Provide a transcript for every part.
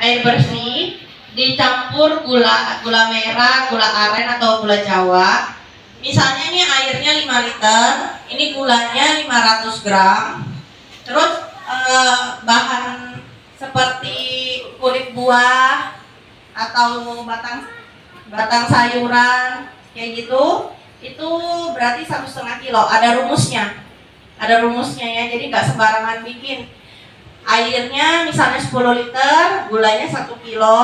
air bersih dicampur gula merah, gula aren atau gula Jawa. Misalnya ini airnya 5 liter, ini gulanya 500 gram. Terus bahan seperti kulit buah atau batang sayuran kayak gitu, itu berarti 1,5 kilo. Ada rumusnya ya, jadi nggak sembarangan bikin. Airnya misalnya 10 liter, gulanya 1 kilo,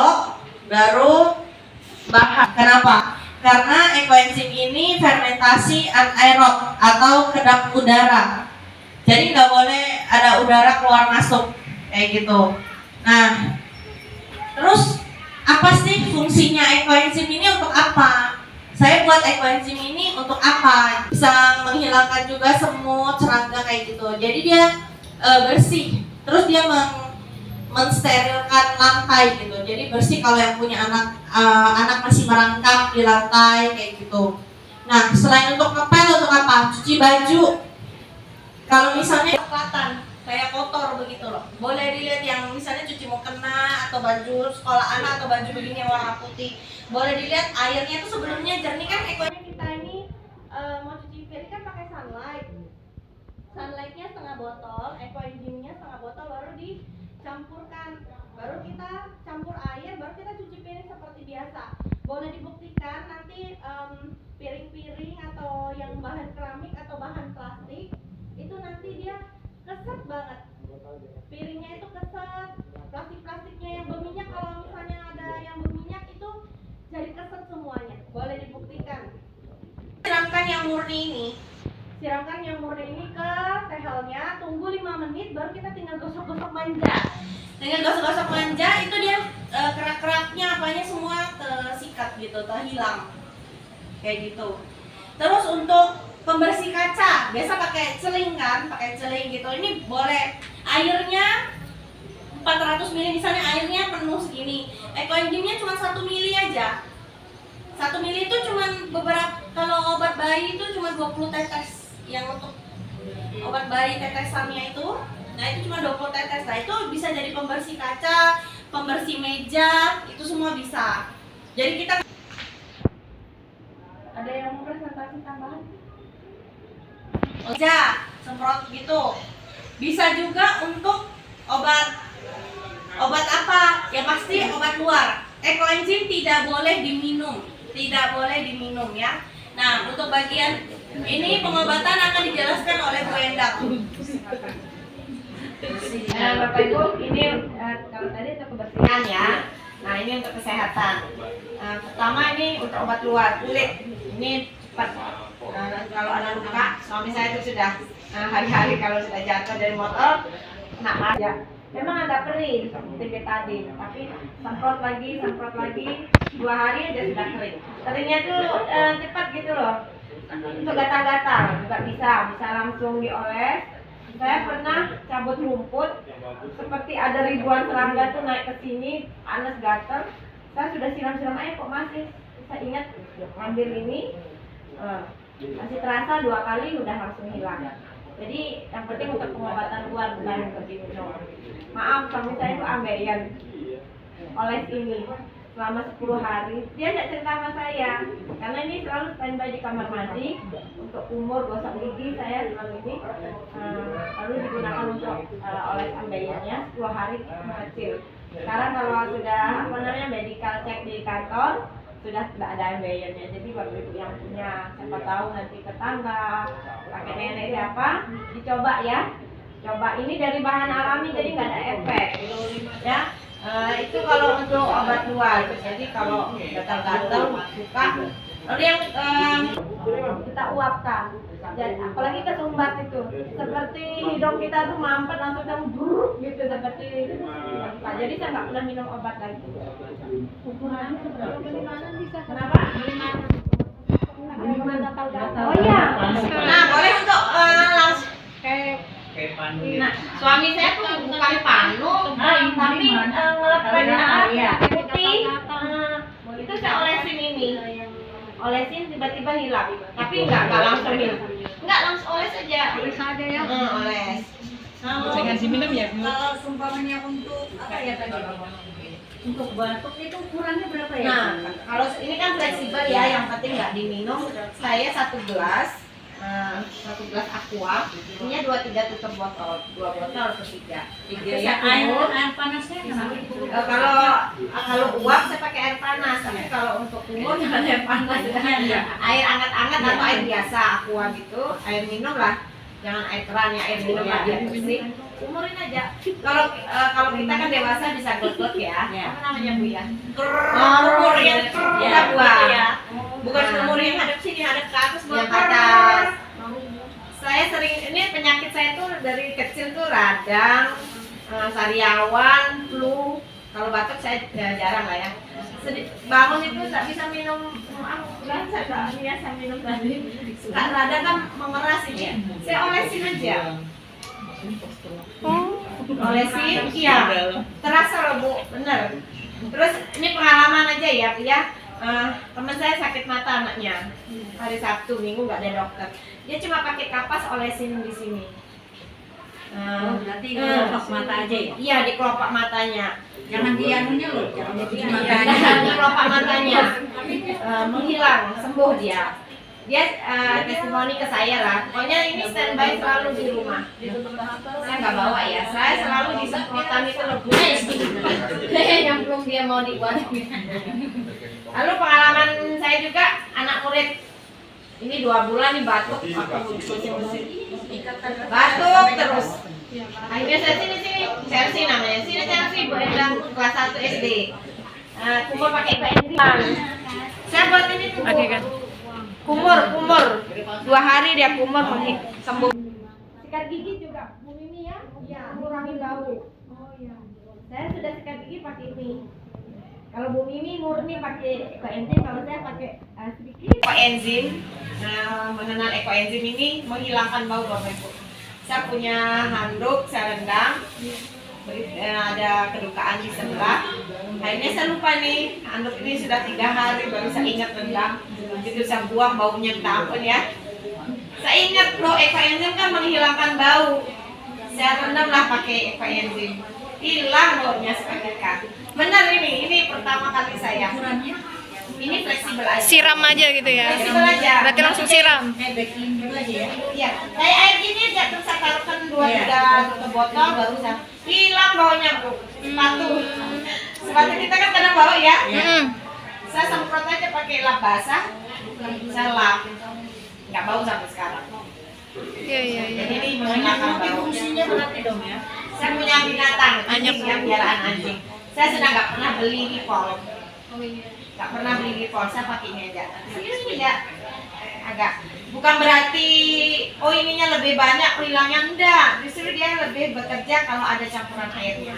baru bahan. Kenapa? Karena ekoenzim ini fermentasi anaerob atau kedap udara. Jadi nggak boleh ada udara keluar masuk kayak gitu. Nah, terus apa sih fungsinya ekoenzim ini, untuk apa? Saya buat ekoenzim ini untuk apa? Bisa menghilangkan juga semut, serangga kayak gitu. Jadi dia bersih. Terus dia mensterilkan lantai gitu. Jadi bersih kalau yang punya anak masih merangkak di lantai kayak gitu. Nah, selain untuk ngepel, untuk apa? Cuci baju. Kalau misalnya kelihatan kayak kotor begitu loh, boleh dilihat yang misalnya cuci mukena atau baju sekolah anak atau baju begini yang warna putih, boleh dilihat airnya itu sebelumnya jernih. Kan ekonya kita ini mau cuci piring kan pakai sunlightnya setengah botol, ekoenzimnya setengah botol, baru dicampurkan, baru kita campur air, baru kita cuci piring seperti biasa. Boleh dibuktikan nanti piring-piring atau yang bahan keramik atau bahan plastik itu nanti dia keset banget, piringnya itu keset, plastiknya yang berminyak, kalau misalnya ada yang berminyak itu jadi keset semuanya. Boleh dibuktikan. Siramkan yang murni ini ke tehelnya, tunggu 5 menit, baru kita tinggal gosok-gosok manja. Dengan gosok-gosok manja itu dia kerak-keraknya apanya semua tersikat gitu, terhilang kayak gitu. Terus untuk pembersih kaca, biasa pakai celing kan, gitu. Ini boleh airnya 400 ml, misalnya airnya penuh segini, ekoenzimnya cuma 1 ml aja. 1 ml itu cuma beberapa, kalau obat bayi itu cuma 20 tetes, yang untuk obat bayi tetesannya itu, nah itu cuma 20 tetes. Nah itu bisa jadi pembersih kaca, pembersih meja, itu semua bisa. Jadi kita ada yang mau presentasi tambahan? Meja, semprot gitu. Bisa juga untuk obat apa? Ya pasti obat luar. Ekoenzim tidak boleh diminum ya. Nah, untuk bagian ini pengobatan akan dijelaskan oleh Bu Endang. Nah, Bapak Ibu, ini kalau tadi untuk kebersihan ya. Nah, ini untuk kesehatan. Pertama ini untuk obat luar kulit. Ini cepat. Kalau ada luka, suami saya itu sudah hari-hari kalau sudah jatuh dari motor, kena aja. Memang agak perih seperti betadine, tapi semprot lagi, 2 hari aja sudah kering. Keringnya tuh cepat gitu loh. Untuk gatal-gatal juga bisa langsung dioles. Saya pernah cabut rumput, seperti ada ribuan serangga tuh naik ke sini, panas gatal. Saya sudah siram-siram air kok masih. Saya ingat ambil ini, masih terasa 2 kali udah langsung hilang. Jadi yang penting untuk pengobatan luar bukan untuk diminum. Maaf, suami saya itu ambeien oles ini selama 10 hari. Dia tidak cerita sama saya, karena ini selalu standby di kamar mandi. Untuk umur gosok gigi saya selalu ini lalu digunakan untuk oles ambeiennya 10 hari kecil. Sekarang kalau sudah medical check di kantor, sudah tidak ada ambeiennya. Jadi Bapak Ibu yang punya, siapa tahu nanti tetangga, kakek nenek siapa, dicoba ya. Coba, ini dari bahan alami jadi nggak ada efek ya. Itu kalau untuk obat luar. Jadi kalau gatal-gatal, luka, lalu yang kita uapkan. Jadi, apalagi kesumbat itu, seperti hidung kita tuh mampet langsung buruk gitu, seperti itu. Jadi saya nggak pernah minum obat lagi. Ukurannya seberapa? Bisa kenapa? Oh iya. Nah, boleh untuk langsung kayak panu. Nah, suami saya tuh bukan panu, tapi ngelap putih. Itu saya olesin ini. Olesin tiba-tiba hilang. Tapi enggak langsung hilang. Enggak, langsung oles aja. Oles aja ya. Oles. Jangan diminum ya, Bu. Kalau seumpamanya untuk apa ya tadi? Untuk batuk itu ukurannya berapa ya? Nah, kalau ini kan fleksibel ya, yang penting nggak diminum. Saya satu gelas aqua, ininya 2-3 tutup botol, 2 botol atau 3. Ya, air panasnya kenapa? Kalau uap saya pakai air panas, tapi kalau untuk kumur jangan air panas. Air anget-anget atau air biasa aqua gitu, air minum lah. Jangan air keran ya, air minum lah biar bersih. Umurin aja. Kalau kita kan dewasa bisa got-got ya. Apa namanya Bu ya? Kumur yang kita buang. Bukan kumur yang hadap sini, hadap ke atas, yang ke atas. Saya sering, ini penyakit saya tuh dari kecil tuh radang, sariawan, flu. Kalau batuk saya jarang lah ya. Bangun itu nggak bisa minum, saya nggak biasa minum tadi. Suka radang kan mengeras ini. Saya olesin aja. Olesin, iya. Terasa loh Bu, bener. Terus ini pengalaman aja ya Bu ya. Teman saya sakit mata anaknya hari Sabtu Minggu nggak ada dokter, dia cuma pakai kapas olesin di sini. Berarti di kelopak mata aja ya? Iya, di kelopak matanya. Jangan di anunya loh, jangan di Jangan di kelopak matanya. Menghilang, sembuh dia. Dia testimoni ke saya lah. Pokoknya ini standby selalu di rumah. Saya nggak bawa ya. Saya selalu di semprotan itu lebih. Nyemplung dia mau dibuat. Lalu pengalaman saya juga anak murid ini 2 bulan nih batuk, batuk terus. Akhirnya saya sini Chelsea namanya, sini Chelsea Bu Endang kelas 1 SD. Kumur pakai enzim. Saya buat ini tuh. Kumur 2 hari dia kumur sembuh. Sikat gigi juga Bu Mimi ya, mengurangi bau. Oh iya. Saya sudah sikat gigi pakai ini. Kalau Bu Mimi murni pakai ekoenzim, kalau saya pakai sedikit ekoenzim. Mengenal ekoenzim ini menghilangkan bau Bapak Ibu. Saya punya handuk, saya rendam. Ada kedukaan di sebelah. Akhirnya saya lupa nih, handuk ini sudah 3 hari baru saya ingat rendam. Begitu saya buang baunya minta ampun ya. Saya ingat loh ekoenzim kan menghilangkan bau. Saya rendam lah pakai ekoenzim. Hilang baunya seketika. Benar ini pertama kali saya. Ini fleksibel aja. Siram aja gitu ya. Fleksibel aja. Berarti langsung siram. baking juga aja ya? Iya. Kayak air gini aja terus saya taruhkan 2-3 botol baru saya hilang baunya Bu. Sepatu kita kan kadang bau ya. Saya semprot aja pakai lap basah. Saya lap. Nggak bau sampai sekarang. Iya. Jadi ini menghilangkan bau. Fungsinya berarti dong ya? Saya punya binatang, anjing ya, piaraan anjing. Saya sudah nggak pernah beli Ripol. Nggak pernah beli Ripol, saya pakai ini aja. Ini ya, agak. Bukan berarti, oh ininya lebih banyak hilangnya, enggak. Justru dia lebih bekerja kalau ada campuran airnya.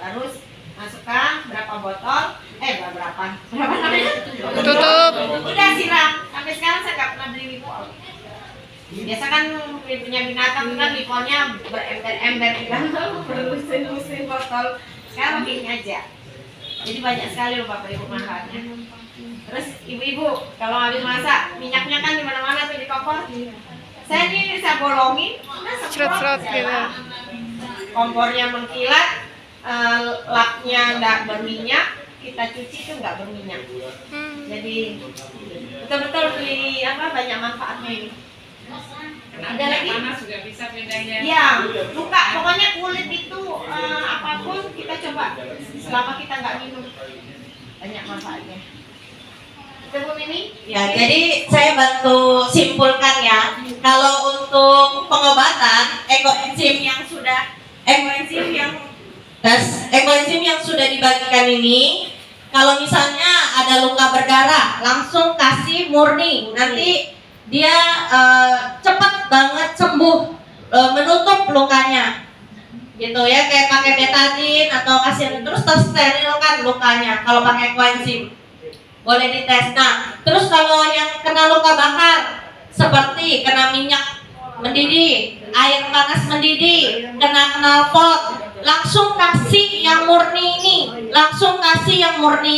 Terus masukkan berapa botol, berapa namanya? Tutup. Udah siram. Sampai sekarang saya nggak pernah beli Ripol. Biasa kan punya binatang kan Ripolnya berember-ember di dalam, berlusin-lusin botol. Sekarang pakai ini aja. Jadi banyak sekali loh Bapak Ibu manfaatnya. Terus ibu-ibu kalau habis masak minyaknya kan di mana-mana tuh di kompor. Saya ini saya bolongin, Serot-serot gitu. Kompornya mengkilat, lapnya nggak berminyak, kita cuci tuh nggak berminyak. Jadi betul-betul beli banyak manfaatnya ini. Ada lagi? Panas juga bisa bedanya. Iya, luka. Pokoknya kulit itu apapun kita coba selama kita nggak minum banyak manfaatnya. Itu Bu Mimi? Ya, jadi saya bantu simpulkan ya. Kalau untuk pengobatan ekoenzim yang sudah dibagikan ini, kalau misalnya ada luka berdarah, langsung kasih murni. Nanti dia cepat banget sembuh, menutup lukanya. Gitu ya, kayak pakai betadine atau kasih terus tersterilkan lukanya kalau pakai ekoenzim. Boleh dites. Nah, terus kalau yang kena luka bakar seperti kena minyak mendidih, air panas mendidih, kena knalpot, langsung kasih yang murni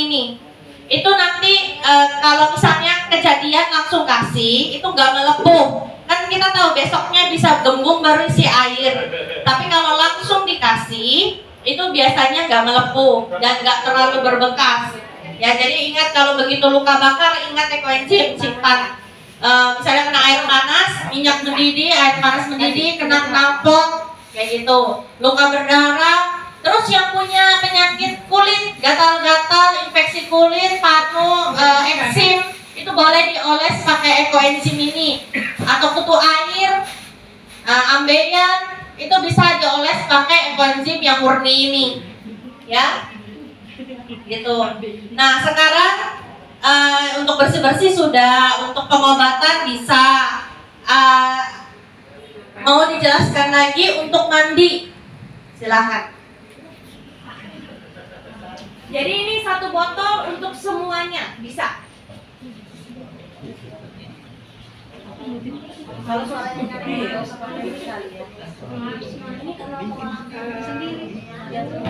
ini. Itu nanti kalau misalnya kejadian langsung kasih, itu nggak melepuh, kan kita tahu besoknya bisa gembung baru isi air. Tapi kalau langsung dikasih itu biasanya nggak melepuh dan nggak terlalu berbekas. Ya, jadi ingat kalau begitu luka bakar, ingat ekoenzim simpan. Misalnya kena air panas, minyak mendidih, air panas mendidih, kena knalpot, kayak gitu. Luka berdarah, terus yang punya penyakit kulit, gatal-gatal, infeksi kulit, panu, eksim, itu boleh dioles pakai ekoenzim ini. Atau kutu air, ambeien, itu bisa dioles pakai ekoenzim yang murni ini, ya. Gitu. Nah, sekarang untuk bersih-bersih sudah, untuk pengobatan bisa. Mau dijelaskan lagi untuk mandi? Silahkan. Jadi ini satu botol untuk semuanya, bisa. Kalau soalnya nyampe nggak usah pakai sekali ya. Ini kalau mau sendiri, ya tuh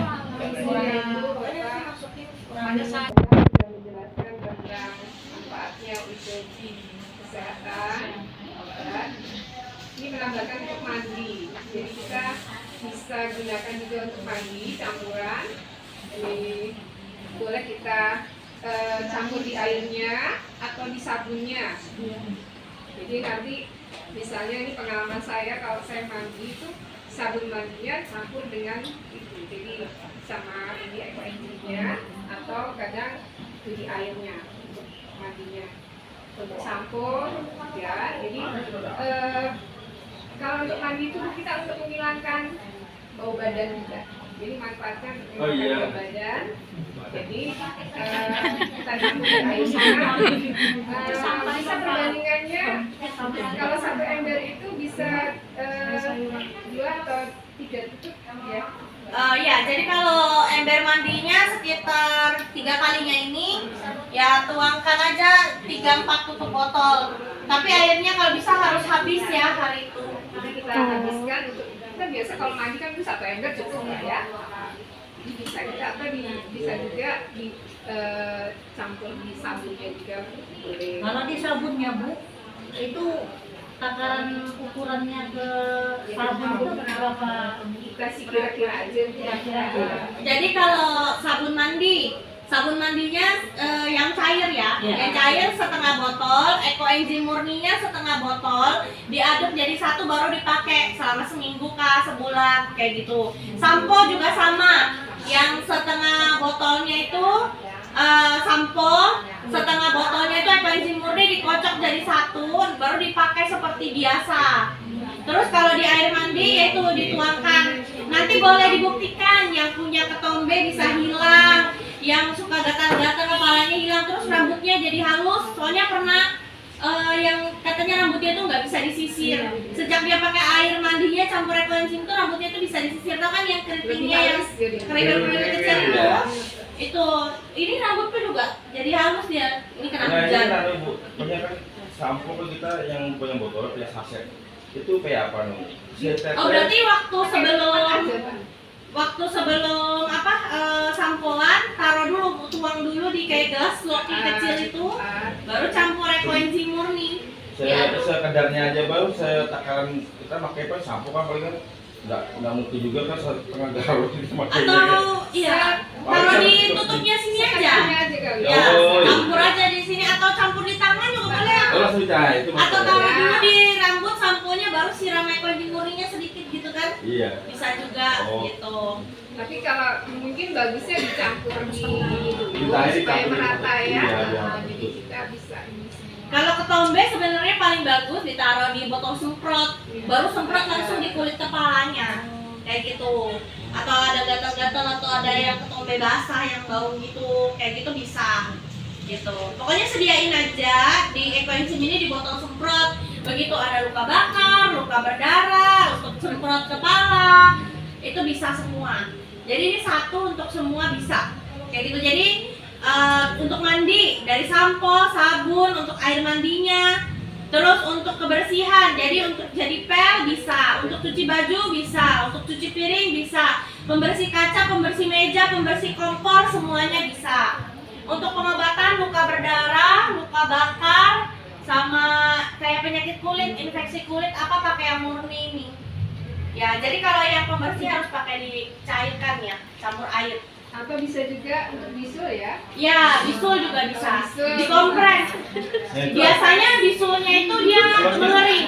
Pada saat sudah menjelaskan tentang manfaatnya untuk kesehatan, obat, ini menambahkan untuk mandi. Jadi kita bisa gunakan juga untuk mandi campuran. Jadi boleh kita campur di airnya atau di sabunnya. Jadi nanti misalnya ini pengalaman saya, kalau saya mandi itu sabun mandinya campur dengan itu, jadi sama ini ekoenzimnya, atau kadang cuci airnya untuk mandinya, untuk sampo ya. Jadi kalau untuk mandi itu kita untuk menghilangkan bau badan juga. Jadi manfaatnya untuk menghilangkan bau badan. Jadi kita campur di air sana. Bisa perbandingannya kalau satu ember itu bisa 2 atau 3 tutup ya. Ya, jadi kalau ember mandinya sekitar 3 kalinya ini, ya tuangkan aja 3-4 tutup botol. Tapi airnya kalau bisa harus habis ya hari itu. Jadi kita habiskan untuk, kita biasa kalau mandi kan itu 1 ember cukup lah ya. Jadi bisa kita bisa juga campur di sabunnya juga boleh. Kalau di sabunnya Bu, itu takaran ukurannya ke sabun itu berapa? Kita sih kira-kira aja kira-kira. Jadi kalau sabun mandinya yang cair ya, yang cair setengah botol, ekoenzim murninya setengah botol, diaduk jadi satu baru dipakai selama seminggu kah, sebulan kayak gitu. Sampo juga sama, yang setengah botolnya itu sampo, setengah botolnya itu ekoenzim murni dikocok jadi satu, baru dipakai seperti biasa. Terus kalau di air mandi yaitu dituangkan. Nanti boleh dibuktikan yang punya ketombe bisa hilang, yang suka gatal-gatal kepalanya hilang, terus rambutnya jadi halus. Soalnya pernah yang katanya rambutnya tuh nggak bisa disisir. Sejak dia pakai air mandinya campur ekoenzim tuh rambutnya tuh bisa disisir. Tahu kan yang keritingnya yang keripik-keripik kecil itu ini rambutnya juga jadi halus dia. Ini kena hujan. Punya kan sampo kita yang punya botol, punya saset. Itu kayak apa nih? Oh, berarti waktu sebelum sampoan taruh dulu, tuang dulu di kayak gelas loki kecil itu, baru campur ekoenzim murni. Sekedarnya aja baru takaran kita pakai apa sampo kan paling kan nggak mungkin juga kan setengah galon itu makanya. Atau iya taruh di tutupnya sini aja. Ya, campur aja di sini atau campur di tangan juga boleh. Langsung cair itu. Atau taruh dulu di rambut samponya baru siram ekoenzim murninya sedikit gitu kan? Iya. Bisa juga gitu. Tapi kalau mungkin bagusnya dicampur di Ditanya supaya dicampur. merata ya. Iya, iya. Nah, jadi kita bisa ini semua. Kalau ketombe sebenarnya paling bagus ditaruh di botol semprot, baru semprot langsung di kulit kepalanya, kayak gitu. Atau ada gatal-gatal atau ada yang ketombe basah yang bau gitu, kayak gitu bisa. Gitu. Pokoknya sediain aja di ekoenzim ini di botol semprot. Begitu ada luka bakar, luka berdarah, untuk semprot kepala, itu bisa semua. Jadi ini satu untuk semua bisa, kayak gitu. Jadi untuk mandi dari sampo, sabun, untuk air mandinya, terus untuk kebersihan, jadi untuk jadi pel bisa, untuk cuci baju bisa, untuk cuci piring bisa, pembersih kaca, pembersih meja, pembersih kompor, semuanya bisa. Untuk pengobatan luka berdarah, luka bakar, sama kayak penyakit kulit, infeksi kulit apa pakai yang murni ini. Ya, jadi kalau yang pembersih harus pakai dicairkan ya, campur air. Atau bisa juga untuk bisul ya? Ya, bisul juga bisa. Bisul. Dikompres. Biasanya bisulnya itu dia mengering.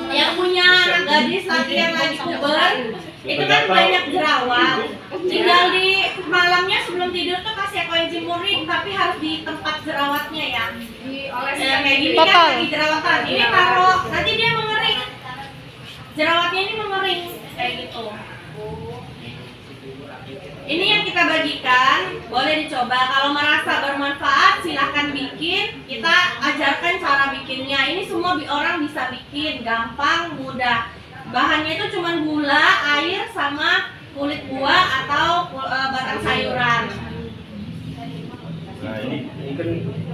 Yang punya anak gadis lagi yang lagi puber, itu kan banyak jerawat. Tinggal di malamnya sebelum tidur tuh kasih koenzim murni, tapi harus di tempat jerawatnya ya. Dioles Ya, kayak gini Total. kan lagi jerawatan. Ini taruh, nanti dia mengering. Jerawatnya ini mengering kayak gitu. Ini yang kita bagikan, boleh dicoba. Kalau merasa bermanfaat, silahkan bikin. Kita ajarkan cara bikinnya. Ini semua orang bisa bikin, gampang, mudah. Bahannya itu cuma gula, air, sama kulit buah atau batang sayuran. Nah ini kan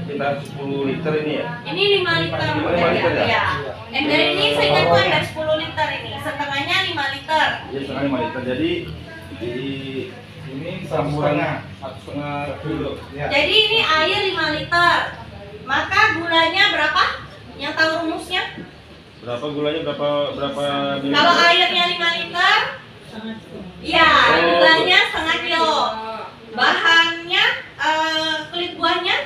kita 10 liter ini ya. Ini 5 liter. 5 liter ya? Ya. Ember ini saya ingatku ember 10 liter ini. Setengahnya 5 liter. Iya setengah 5 liter. Jadi di ini campuran 1,5 kilo. Ya. Jadi ini air 5 liter. Maka gulanya berapa? Yang tahu rumusnya? Berapa gulanya? Berapa mililiter? Kalau airnya 5 liter, ya gulanya setengah kilo. Bahannya kulit buahnya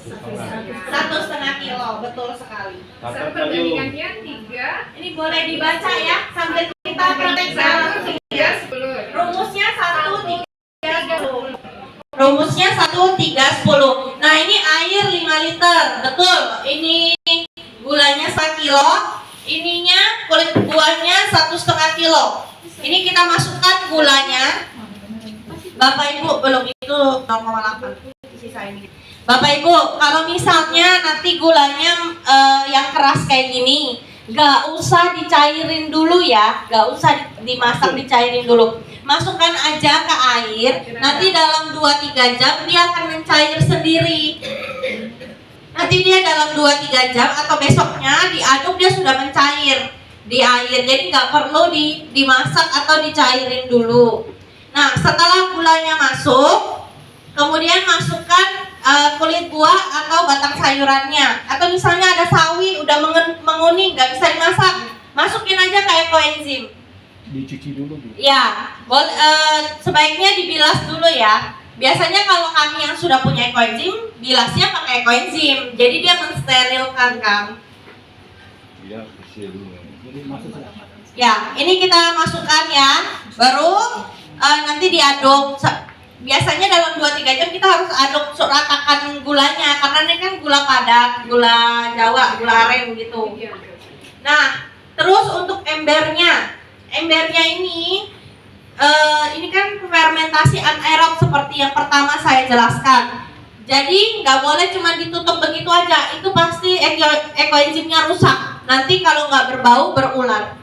1,5 kilo, betul sekali. Catat aja. perbandingannya 3 Ini boleh dibaca ya sambil kita praktek dalam ya. 10. Rumusnya 1,3,10. Rumusnya 1,3,10. Nah ini air 5 liter, betul. Ini gulanya 1 kilo. Ininya kulit buahnya 1,5 kilo. Ini kita masukkan gulanya. Bapak Ibu belum itu 0,8 sisa ini. Bapak Ibu, kalau misalnya nanti gulanya yang keras kayak gini, gak usah dicairin dulu ya, gak usah dimasak dicairin dulu. Masukkan aja ke air, nanti dalam 2-3 jam dia akan mencair sendiri. Nanti dia dalam 2-3 jam atau besoknya diaduk dia sudah mencair di air. Jadi nggak perlu dimasak atau dicairin dulu. Nah setelah gulanya masuk, kemudian masukkan kulit buah atau batang sayurannya. Atau misalnya ada sawi udah menguning nggak bisa dimasak, masukin aja kayak koenzim. Dicuci dulu. Ya, sebaiknya dibilas dulu ya. Biasanya kalau kami yang sudah punya ekoenzim, bilasnya pakai ekoenzim. Jadi dia mensterilkan kan. Iya, bersih dulu. Ya, ini kita masukkan ya. Baru nanti diaduk. Biasanya dalam 2-3 jam kita harus aduk ratakan gulanya karena ini kan gula padat, gula Jawa, gula aren gitu. Nah, terus untuk embernya. Embernya ini kan fermentasi anaerob seperti yang pertama saya jelaskan. Jadi nggak boleh cuma ditutup begitu aja, itu pasti ekoenzimnya rusak. Nanti kalau nggak berbau berular.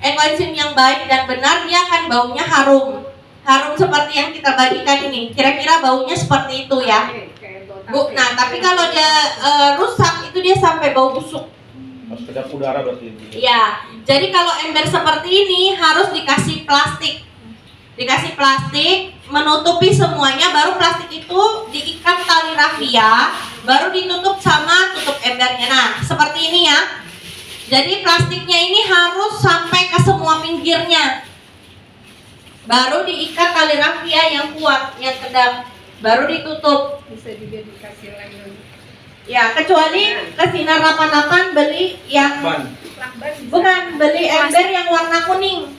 Ekoenzim yang baik dan benar dia akan baunya harum, harum seperti yang kita bagikan ini. Kira-kira baunya seperti itu ya, Bu. Nah tapi kalau dia rusak itu dia sampai bau busuk. Harus kedap udara berarti. Ya, jadi kalau ember seperti ini harus dikasih plastik. Dikasih plastik, menutupi semuanya, baru plastik itu diikat tali rafia, baru ditutup sama tutup embernya. Nah, seperti ini ya. Jadi plastiknya ini harus sampai ke semua pinggirnya. Baru diikat tali rafia yang kuat, yang kedap, baru ditutup. Bisa juga dikasih lagi. Ya, kecuali kesinar 88 beli yang Lakban bisa. bukan, beli ember yang warna kuning.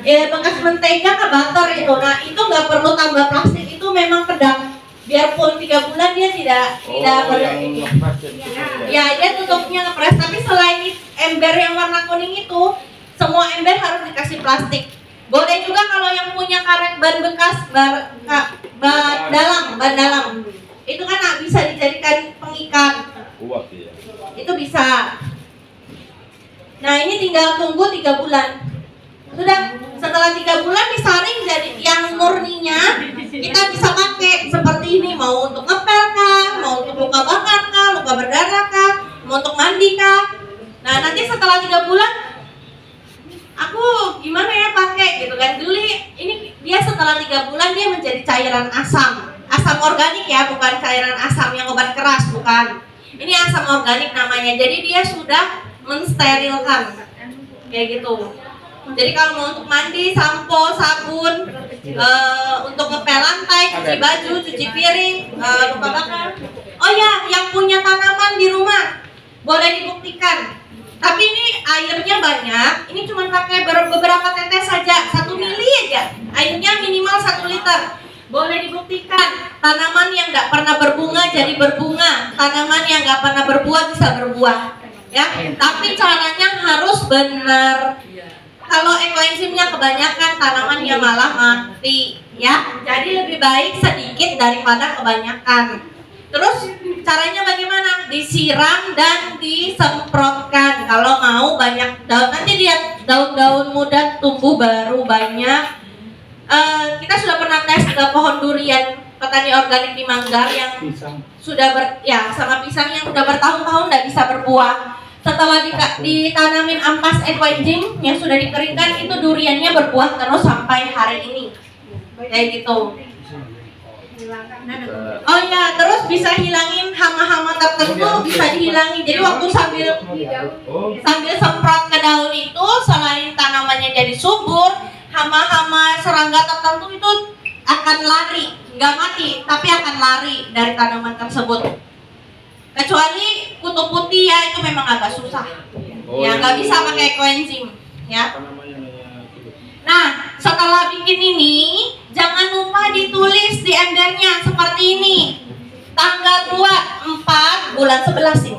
Bekas mentega ke butter itu. Nah, itu nggak perlu tambah plastik, itu memang kedap. Biarpun 3 bulan dia tidak yang lepas ya dia tutupnya ngepres. Tapi selain ember yang warna kuning itu, semua ember harus dikasih plastik. Boleh juga kalau yang punya karet ban bekas, ban dalam. Itu kan bisa dijadikan pengikat. kuat ya. Itu bisa. Nah ini tinggal tunggu 3 bulan. Sudah, setelah 3 bulan disaring jadi yang murninya kita bisa pakai seperti ini. Mau untuk ngepel kah, mau untuk luka bakar kah, luka berdarah kah, mau untuk mandi kah. Nah nanti setelah 3 bulan aku gimana ya pakai gitu kan. Dulu ini dia setelah 3 bulan dia menjadi cairan asam. Asam organik ya, bukan cairan asam yang obat keras, bukan. Ini asam organik namanya. Jadi dia sudah mensterilkan kayak gitu. Jadi kalau mau untuk mandi, sampo, sabun, untuk ngepel lantai, cuci baju, cuci piring, lupa bakar. Oh ya, yang punya tanaman di rumah boleh dibuktikan. Tapi ini airnya banyak. Ini cuma pakai beberapa tetes saja, 1 mili aja. Airnya minimal 1 liter. Boleh dibuktikan. Tanaman yang nggak pernah berbunga jadi berbunga. Tanaman yang nggak pernah berbuah bisa berbuah. Ya, tapi caranya harus benar. Kalau ekoenzimnya kebanyakan, tanamannya malah mati, ya. Jadi lebih baik sedikit daripada kebanyakan. Terus caranya bagaimana? Disiram dan disemprotkan. Kalau mau banyak daun, nanti lihat daun-daun muda tumbuh baru banyak. Kita sudah pernah tes ke pohon durian petani organik di Manggar yang sudah sama pisang yang sudah bertahun-tahun tidak bisa berbuah. Setelah ditanamin ampas ekoenzim yang sudah dikeringkan, itu duriannya berbuah terus sampai hari ini. Kayak gitu. Oh ya, terus bisa hilangin hama-hama tertentu, bisa dihilangi. Jadi waktu sambil semprot ke daun itu, selain tanamannya jadi subur, hama-hama serangga tertentu itu akan lari, nggak mati, tapi akan lari dari tanaman tersebut. Kecuali kutu putih ya, itu memang agak susah. Ya nggak bisa pakai ekoenzim, ya. Nah, setelah bikin ini, jangan lupa ditulis di embernya seperti ini. Tanggal 4 bulan 11 ini.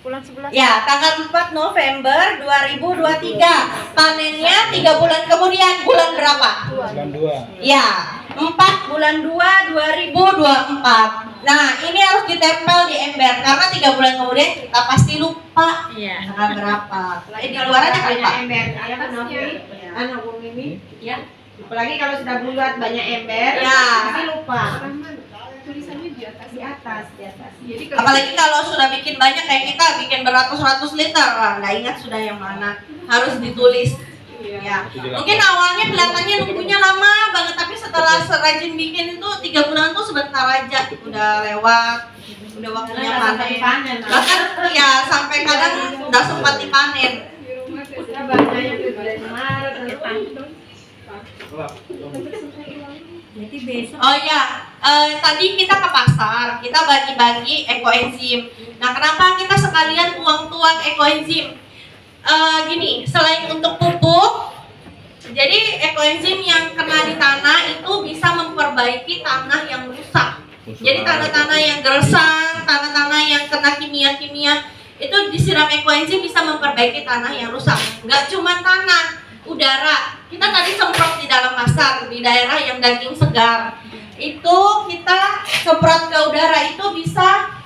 Bulan 11. Ya, tanggal 4 November 2023. Panennya 3 bulan kemudian, bulan berapa? Bulan 2. Ya, 4 bulan 2 2024. Nah, ini harus ditempel di ember karena 3 bulan kemudian kita pasti lupa tanggal berapa. Di luar aja kali Pak. ember, ya kan Novi? Anak ini, ya. Apalagi kalau sudah bulat banyak ember, Ya. pasti lupa. Tulisannya di atas. Di atas. Jadi Apalagi kalau sudah bikin banyak kayak kita, bikin beratus-ratus liter, nggak ingat sudah yang mana. Harus ditulis. Ya. Mungkin awalnya kelihatannya nunggunya lama banget, tapi setelah serajin bikin itu 3 bulan tuh sebentar aja, udah lewat, udah waktunya panen. Bahkan ya sampai kadang nggak sempat dipanen. di rumah saya Sudah banyak yang dari Maret, Jadi besok Oh ya, tadi kita ke pasar, kita bagi-bagi ekoenzim. Nah, kenapa kita sekalian tuang-tuang ekoenzim? Gini, selain untuk pupuk, jadi ekoenzim yang kena di tanah itu bisa memperbaiki tanah yang rusak. Jadi tanah-tanah yang gersang, tanah-tanah yang kena kimia-kimia, itu disiram ekoenzim bisa memperbaiki tanah yang rusak. Nggak cuma tanah, udara. Kita tadi semprot di dalam pasar, di daerah yang daging segar. Itu kita semprot ke udara, itu bisa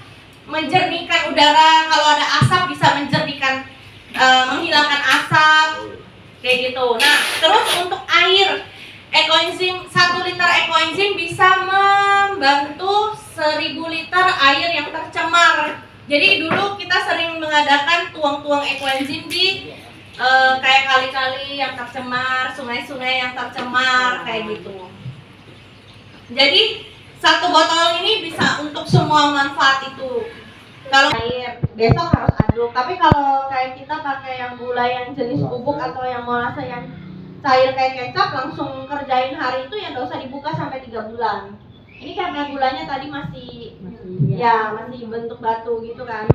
menjernihkan udara. Kalau ada asap bisa menjernihkan, menghilangkan asap, kayak gitu. Nah, terus untuk air, ekoenzim 1 liter ekoenzim bisa membantu 1000 liter air yang tercemar. Jadi dulu kita sering mengadakan tuang-tuang ekoenzim di kayak kali-kali yang tercemar, sungai-sungai yang tercemar, kayak gitu. Jadi 1 botol ini bisa untuk semua manfaat itu. Kalau air besok harus aduk, tapi kalau kayak kita pakai yang gula yang jenis bubuk atau yang molase yang cair kayak kecap, langsung kerjain hari itu ya nggak usah dibuka sampai 3 bulan. Ini karena gulanya tadi masih bentuk batu gitu kan.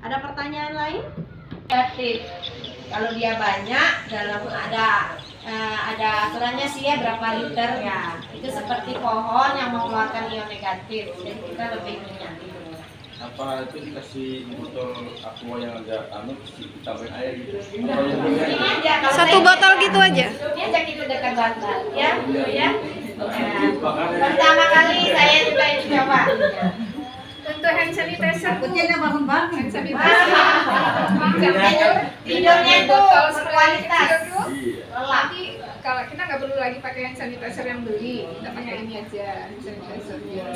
Ada pertanyaan lain? kreatif. Kalau dia banyak dalam ada aturannya sih ya berapa liter ya. Itu seperti pohon yang mengeluarkan ion negatif. Jadi kita lebih minyak gitu. Apa itu dikasih botol aqua yang agak ditambahin air gitu? Ini aja kalau 1 saya- botol gitu aja. Ini aja kita dekat bantal ya, ya. Pertama kali saya juga ini coba. untuk hand sanitizer Kucingnya bangun-bangun. hand sanitizer Tidurnya itu berkualitas. Lelap. nanti kalau kita nggak perlu lagi pakai hand sanitizer yang beli, kita pakai ini aja hand sanitizernya.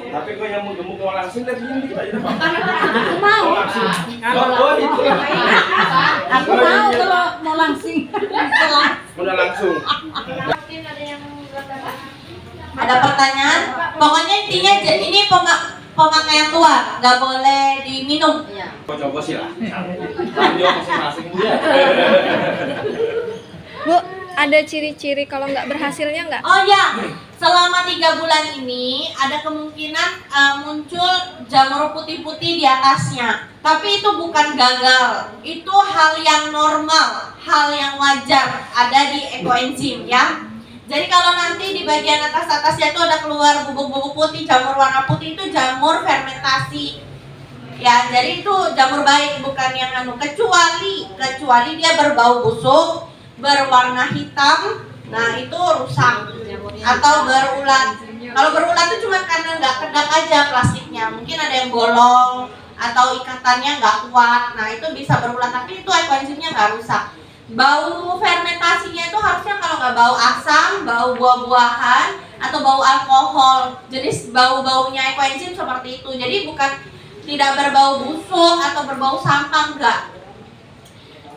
Tapi kok yang mau gemuk mau langsing tapi yang dikit aja Pak. Aku mau. Mau langsing. Oh itu. Aku mau kalau mau langsing. Udah langsung. Mungkin ada yang berkata, Ada pertanyaan? Pokoknya intinya ini pemakaian tua, nggak boleh diminum. Coba sih lah. Lanjut masing-masing dia. Bu, ada ciri-ciri kalau nggak berhasilnya nggak? Oh ya, selama 3 bulan ini ada kemungkinan muncul jamur putih-putih di atasnya. Tapi itu bukan gagal, itu hal yang normal, hal yang wajar ada di ekoenzim ya. Jadi kalau nanti di bagian atasnya itu ada keluar bubuk-bubuk putih, jamur warna putih, itu jamur fermentasi. Ya, jadi itu jamur baik, bukan yang kecuali dia berbau busuk, berwarna hitam, nah itu rusak atau berulat. Kalau berulat itu cuma karena nggak kedap aja plastiknya, mungkin ada yang bolong atau ikatannya nggak kuat, nah itu bisa berulat, tapi itu ekoenzimnya nggak rusak. Bau fermentasinya itu harusnya kalau nggak bau asam, bau buah-buahan, atau bau alkohol. Jenis bau-baunya ekoenzim seperti itu. Jadi bukan tidak berbau busuk atau berbau sampah, enggak.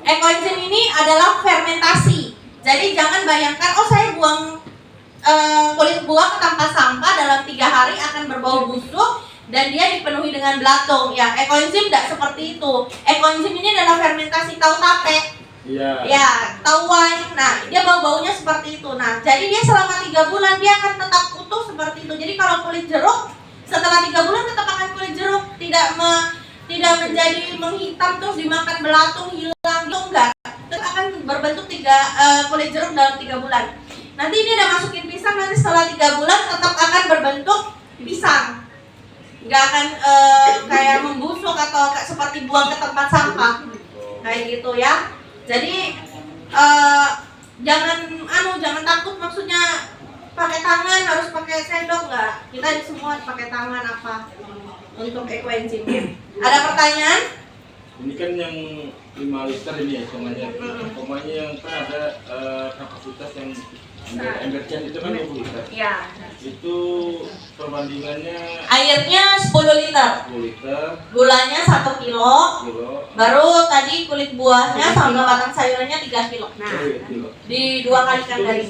Ekoenzim ini adalah fermentasi. Jadi jangan bayangkan, oh saya buang kulit buah ke tempat sampah dalam 3 hari akan berbau busuk dan dia dipenuhi dengan belatung. Ya, ekoenzim tidak seperti itu. Ekoenzim ini adalah fermentasi, tahu tape. Iya. Ya, tahu wine. Nah, dia bau-baunya seperti itu. Nah, jadi dia selama 3 bulan dia akan tetap utuh seperti itu. Jadi kalau kulit jeruk setelah 3 bulan tetap akan kulit jeruk, tidak menjadi menghitam terus dimakan belatung hilang gitu, enggak. Tetap akan berbentuk kulit jeruk dalam 3 bulan. Nanti ini udah masukin pisang, nanti setelah 3 bulan tetap akan berbentuk pisang. Enggak akan kayak membusuk atau seperti buang ke tempat sampah. Kayak gitu ya. Jadi jangan takut, maksudnya pakai tangan harus pakai sendok, enggak. Kita semua pakai tangan apa untuk ekoenzimnya. Ada pertanyaan? Ini kan yang 5 liter ini ya hitungannya. Hitungannya yang kan ada kapasitas yang embercan itu kan 20 liter. Iya. Itu perbandingannya Airnya 10 liter. 10 liter, Gulanya 1 kilo. Baru tadi kulit buahnya sama batang sayurannya 3 kilo. Nah, kilo. di 2 kali dari.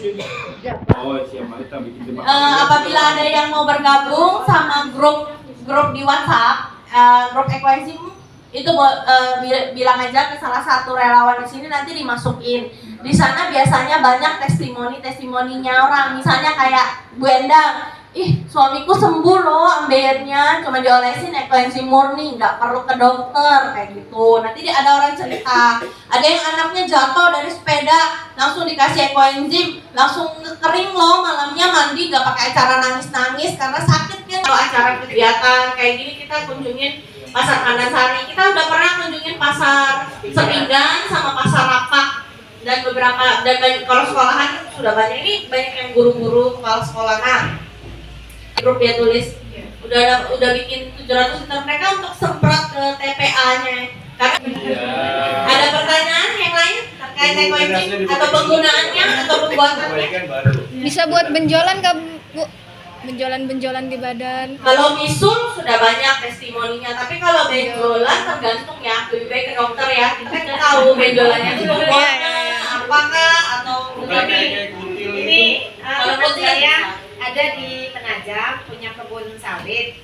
Oh, siap, kita bikin jemaah. Apabila ada yang mau bergabung sama grup di WhatsApp, grup ekoenzim itu bilang aja ke salah satu relawan di sini, nanti dimasukin. Di sana biasanya banyak testimoninya orang, misalnya kayak Bu Endang, ih suamiku sembuh loh ambeiernya, cuma diolesin ekoenzim murni, nggak perlu ke dokter, kayak gitu. Nanti ada orang cerita, ada yang anaknya jatuh dari sepeda, langsung dikasih ekoenzim, langsung kering loh, malamnya mandi nggak pakai acara nangis-nangis karena sakit kan. Kalau acara kegiatan kayak gini kita kunjungin Pasar Kandasari, kita udah pernah kunjungin Pasar Sepinggan sama Pasar Rapak dan kalau sekolahan sudah banyak, ini banyak yang guru-guru kepala sekolah. Nah, grup dia tulis udah bikin 700 liter mereka untuk semprot ke TPA-nya. Ada pertanyaan yang lain terkait ekoenzim atau penggunaannya atau pembuatannya? Bisa buat benjolan nggak, Bu? Benjolan-benjolan di badan. Kalau misul sudah banyak testimoninya, tapi kalau benjolan tergantung ya, lebih baik ke dokter ya. Kita nggak tahu benjolannya itu pembuatnya apakah atau Ini teman saya ada di Penajam, punya kebun sawit.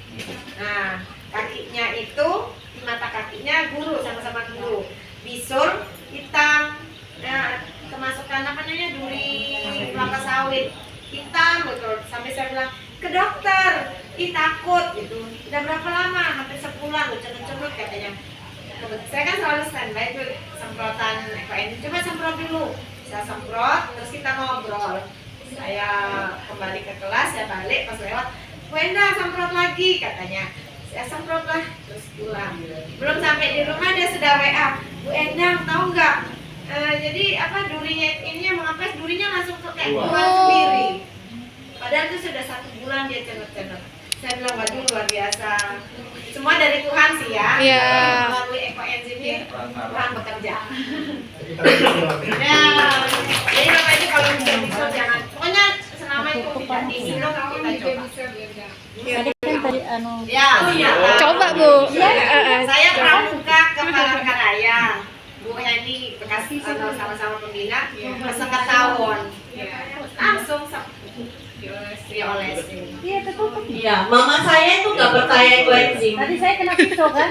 Nah, kakinya itu, di mata kakinya guru, sama-sama guru. Bisul hitam, nah, kemasukan apa namanya, duri kelapa sawit hitam, betul. Sampai saya bilang ke dokter, ih takut gitu. Udah berapa lama? Hampir sebulan, cenut-cenut katanya. Saya kan selalu standby itu semprotan ekoenzim. Coba semprot dulu. Saya semprot, terus kita ngobrol. Saya kembali ke kelas, saya balik pas lewat, Bu Endang semprot lagi katanya. Saya semprot lah, terus pulang. Belum sampai di rumah dia sudah WA, Bu Endang tahu nggak? Jadi apa durinya ininya mengapes, durinya langsung kayak keluar sendiri. Padahal itu sudah 1 bulan dia cenut-cenut. Saya bilang waduh luar biasa. Semua dari Tuhan sih ya. Iya. Melalui ekoenzim ini Tuhan bekerja. Ya, jadi Bapak Ibu kalau bisa jangan, pokoknya selama itu tidak diminum kita coba. Tadi Ya, Coba, Bu. Saya pramuka ke Palangkaraya. Bu Heni bekas sama-sama pembina, peserta tahun. Langsung diolesin. Iya, ketutup. Iya, mama saya itu nggak percaya ekoenzim. Tadi saya kena pisau kan,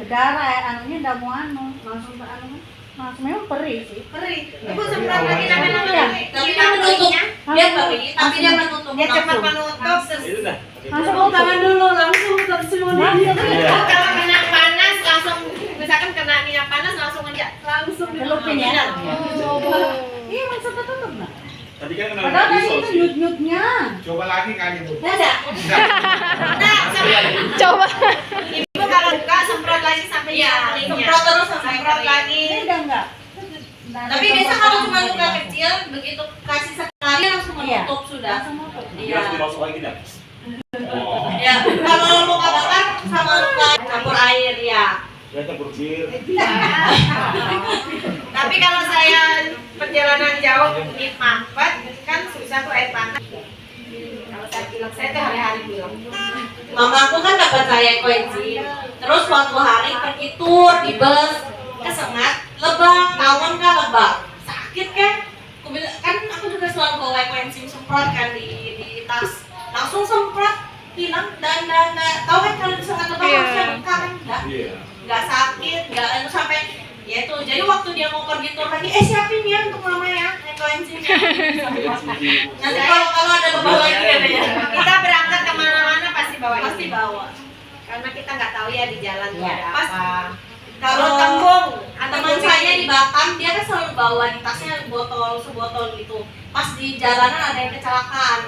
berdarah ya, anunya udah mau langsung langsung memang perih sih. Perih. Ibu semprot lagi namanya Iya. Tapi dia menutup, dia perih, tapi dia menutup Dia cepat langsung. menutup. Itu dah. Langsung tangan dulu, langsung Iya. Oh, kalau kena panas langsung, misalkan kena minyak panas langsung aja langsung celupin ya. Oh. Iya, langsung ketutup nah. Tadi kan kena Padahal tadi pisau itu sih. nyut-nyutnya. Coba lagi kali Bu. Ada. Nah, Coba. ibu kalau buka semprot lagi sampai Iya, kelingnya. semprot terus sampai Semprot kering. lagi. Ini udah enggak. Tapi biasa kalau cuma luka kecil, begitu kasih sekali langsung Iya. menutup sudah. Langsung nutup. Dia harus Iya. dimasuk lagi dah. Oh. Ya, kalau luka bakar sama luka campur air ya. Ya campur bir. Tapi kalau saya perjalanan jauh di Mampet kan susah tuh air panas. Kalau saya bilang saya tuh hari-hari bilang. Mama aku kan dapat saya ekoenzim. Terus suatu hari pergi tur di bus kesengat, lebak, tawon kan lebak, sakit kan? Aku bilang kan aku juga selalu bawa ekoenzim semprot kan di tas, langsung semprot hilang dan tahu kan kalau disengat lebak Iya. harusnya luka kan enggak? Iya. Nggak sakit, nggak sampai ya itu. Jadi waktu dia mau pergi tur lagi, siapin ya untuk mama ya ekoenzimnya. Nanti kalau ada lebah lagi ya. Kita berangkat kemana-mana pasti bawa Pasti ini. bawa. Karena kita nggak tahu ya di jalan tuh Iya. ada Pas- apa. Kalau Kalau tembung, teman saya di Batam, dia kan selalu bawa di tasnya sebotol gitu. Pas di jalanan ada yang kecelakaan,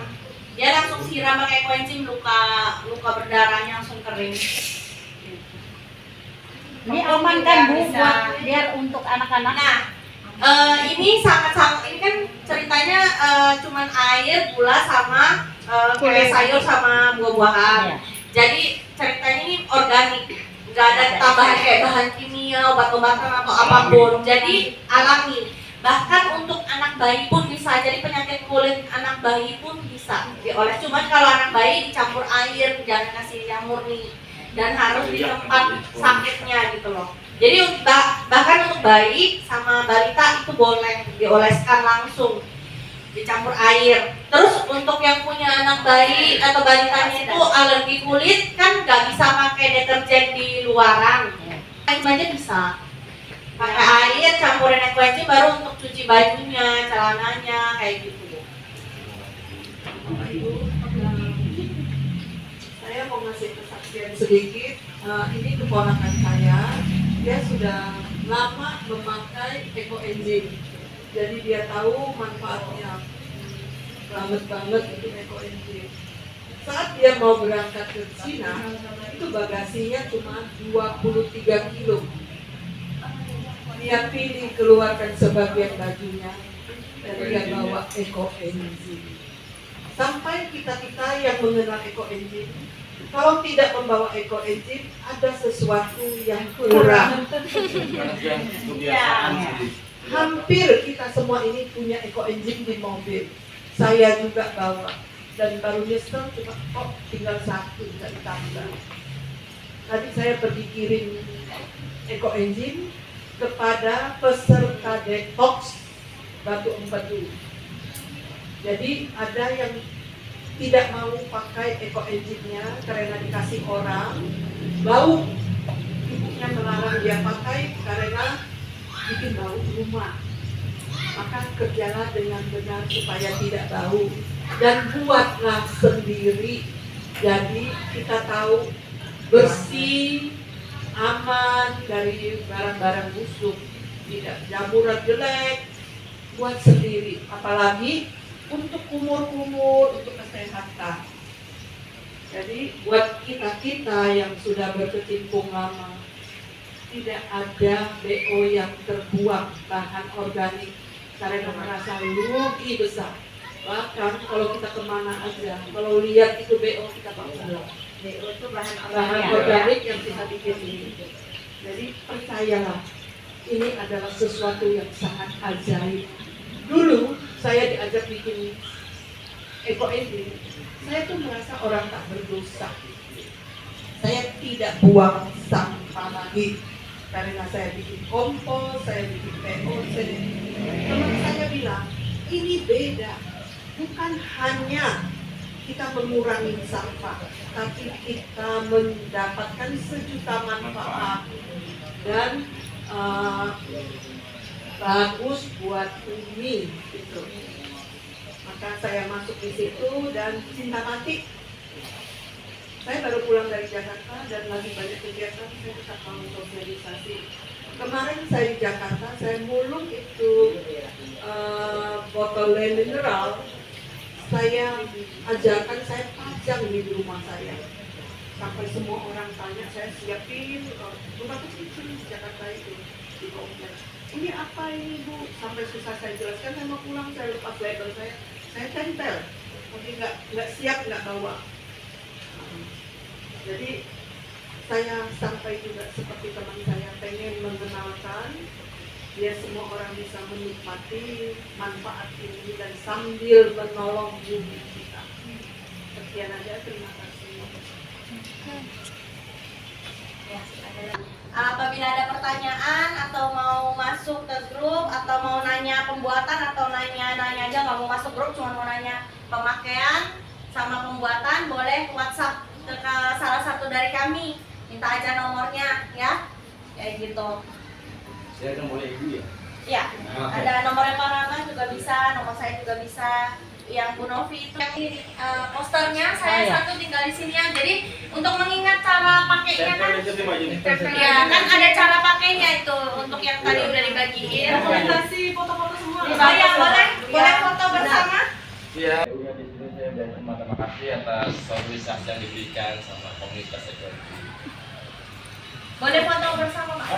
dia langsung siram pakai ekoenzim, luka berdarahnya langsung kering. Ini aman kan Bu buat biar untuk anak-anak. Nah, ini sangat ini kan ceritanya cuman air, gula sama kayak Kulit. sayur sama buah-buahan. Iya. Jadi ceritanya ini organik, nggak ada tambahan kayak bahan kimia, obat-obatan atau apapun. Jadi alami. Bahkan untuk anak bayi pun bisa. Jadi penyakit kulit anak bayi pun bisa dioles. Cuman kalau anak bayi dicampur air, jangan kasih yang murni. Dan harus di tempat sakitnya gitu loh. Jadi bahkan untuk bayi sama balita itu boleh dioleskan langsung, dicampur air. Terus untuk yang punya anak bayi atau balitanya itu alergi kulit kan nggak bisa pakai deterjen di luaran, air aja bisa. Pakai air campurin ekoenzim baru untuk cuci bajunya, celananya kayak gitu. Saya mau ngasih kesaksian sedikit. Ini keponakan saya, dia sudah lama memakai ekoenzim, jadi dia tahu manfaatnya banget untuk ekoenzim. Saat dia mau berangkat ke Cina, itu bagasinya cuma 23 kilo. Dia pilih keluarkan sebagian bajunya dan dia bawa ekoenzim. Sampai kita yang mengenal ekoenzim, kalau tidak membawa ekoenzim, ada sesuatu yang kurang. Karena kebiasaan sih. Hampir kita semua ini punya ekoenzim di mobil. Saya juga bawa. Dan baru nyesel cuma kok tinggal satu, tidak ditambah. Tadi saya pergi kirim ekoenzim kepada peserta detox Batu Empedu. Jadi ada yang tidak mau pakai ekoenzimnya karena dikasih orang, bau, ibunya melarang dia pakai karena bikin bau di rumah. Maka kerjalah dengan benar supaya tidak bau dan buatlah sendiri. Jadi kita tahu bersih, aman dari barang-barang busuk, tidak jamuran jelek, buat sendiri. Apalagi untuk kumur-kumur, untuk kesehatan. Jadi buat kita yang sudah berkecimpung lama, tidak ada BO yang terbuang bahan organik karena merasa rugi besar. Bahkan kalau kita kemana aja, kalau lihat itu BO kita bangga. BO itu bahan Bahan organik yang kita bikin ini. Jadi percayalah, ini adalah sesuatu yang sangat ajaib. Dulu saya diajak bikin ekoenzim, saya tuh merasa orang tak berdosa. Saya tidak buang sampah lagi karena saya bikin kompos, saya bikin POC. Teman saya bilang, ini beda, bukan hanya kita mengurangi sampah, tapi kita mendapatkan sejuta manfaat dan bagus buat bumi gitu. Maka saya masuk di situ dan cinta mati. Saya baru pulang dari Jakarta dan lagi banyak kegiatan, saya tetap mau sosialisasi. Kemarin saya di Jakarta, saya mulung itu botol mineral, saya ajarkan, saya pajang di rumah saya. Sampai semua orang tanya, saya siapin rumah kecil di Jakarta itu, di komplek. Ini apa ini Bu? Sampai susah saya jelaskan, saya mau pulang, saya lepas label saya tempel. Tapi nggak siap, nggak bawa. Jadi saya sampai juga seperti teman saya pengen mengenalkan biar semua orang bisa menikmati manfaat ini dan sambil menolong bumi kita. Sekian aja, terima kasih. Apabila ada pertanyaan atau mau masuk ke grup atau mau nanya pembuatan atau nanya aja nggak mau masuk grup cuma mau nanya pemakaian sama pembuatan, boleh WhatsApp ke salah satu dari kami, minta aja nomornya ya, kayak gitu. Saya kan boleh ibu ya? Ya, ada nomornya Pak Rama juga bisa, nomor saya juga bisa. Yang Bu Novi itu yang posternya saya satu tinggal di sini ya. Jadi untuk mengingat cara pakainya kan, ya kan ada cara pakainya itu untuk yang tadi udah dibagiin. Dokumentasi foto-foto semua. Oh ya, boleh foto bersama. Iya. Udah di sini saya terima kasih atas sosialisasi yang diberikan sama komunitas ekonomi. Boleh foto bersama Pak.